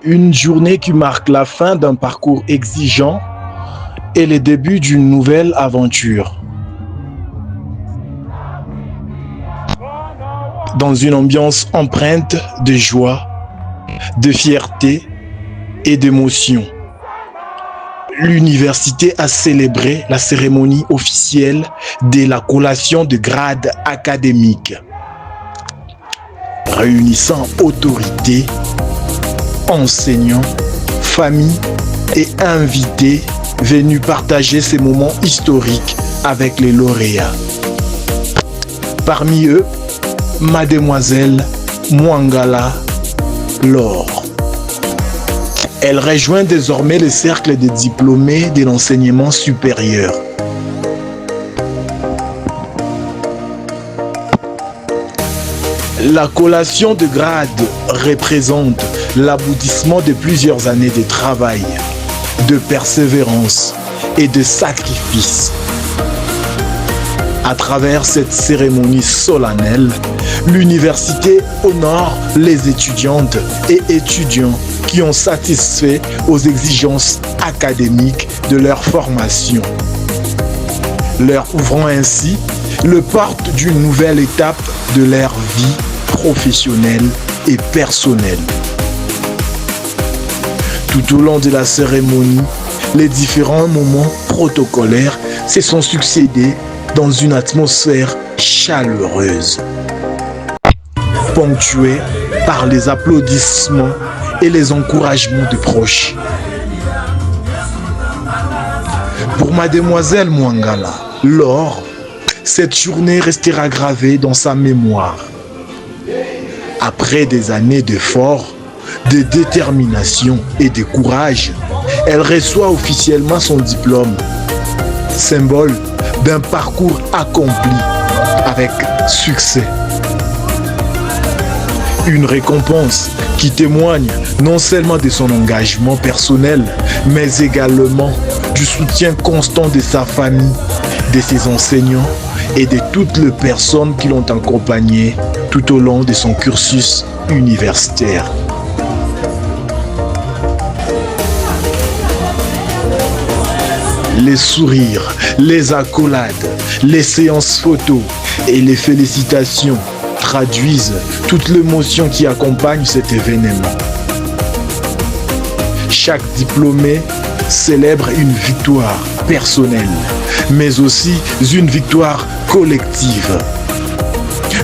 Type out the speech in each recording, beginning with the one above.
Une journée qui marque la fin d'un parcours exigeant et le début d'une nouvelle aventure. Dans une ambiance empreinte de joie, de fierté et d'émotion, l'université a célébré la cérémonie officielle de la collation de grades académiques, réunissant autorités, enseignants, familles et invités venus partager ces moments historiques avec les lauréats. Parmi eux, Mademoiselle Mwangala Laure. Elle rejoint désormais le cercle des diplômés de l'enseignement supérieur. La collation de grade représente l'aboutissement de plusieurs années de travail, de persévérance et de sacrifice. À travers cette cérémonie solennelle, l'université honore les étudiantes et étudiants qui ont satisfait aux exigences académiques de leur formation, leur ouvrant ainsi le porte d'une nouvelle étape de leur vie professionnelle et personnelle. Tout au long de la cérémonie, les différents moments protocolaires se sont succédés dans une atmosphère chaleureuse, ponctuée par les applaudissements et les encouragements de proches. Pour Mademoiselle Mwangala Laure, cette journée restera gravée dans sa mémoire. Après des années d'efforts, de détermination et de courage, elle reçoit officiellement son diplôme, symbole d'un parcours accompli avec succès. Une récompense qui témoigne non seulement de son engagement personnel, mais également du soutien constant de sa famille, de ses enseignants et de toutes les personnes qui l'ont accompagné tout au long de son cursus universitaire. Les sourires, les accolades, les séances photos et les félicitations traduisent toute l'émotion qui accompagne cet événement. Chaque diplômé célèbre une victoire personnelle, mais aussi une victoire collective,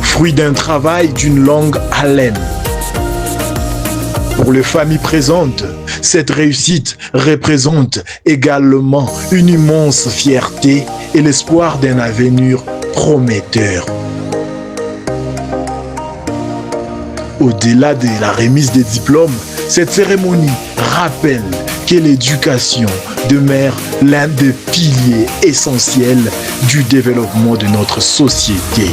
fruit d'un travail d'une longue haleine. Pour les familles présentes, cette réussite représente également une immense fierté et l'espoir d'un avenir prometteur. Au-delà de la remise des diplômes, cette cérémonie rappelle que l'éducation demeure l'un des piliers essentiels du développement de notre société.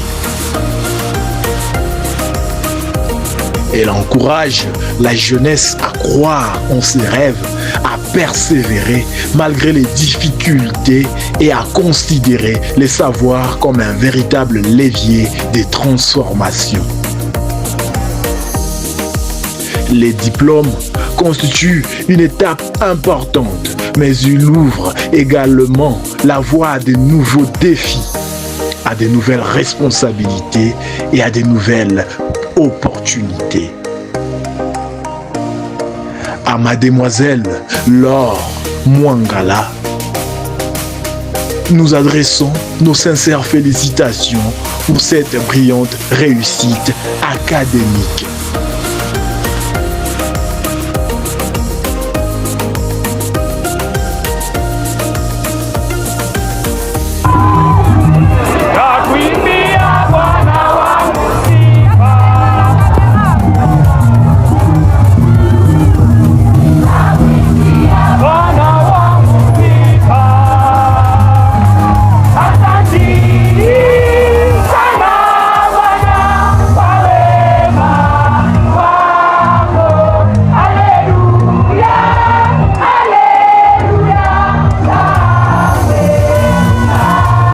Elle encourage la jeunesse à croire en ses rêves, à persévérer malgré les difficultés et à considérer les savoirs comme un véritable levier de transformation. Les diplômes constituent une étape importante, mais ils ouvrent également la voie à de nouveaux défis, à de nouvelles responsabilités et à de nouvelles opportunités. À Mademoiselle Laure Mwangala, nous adressons nos sincères félicitations pour cette brillante réussite académique.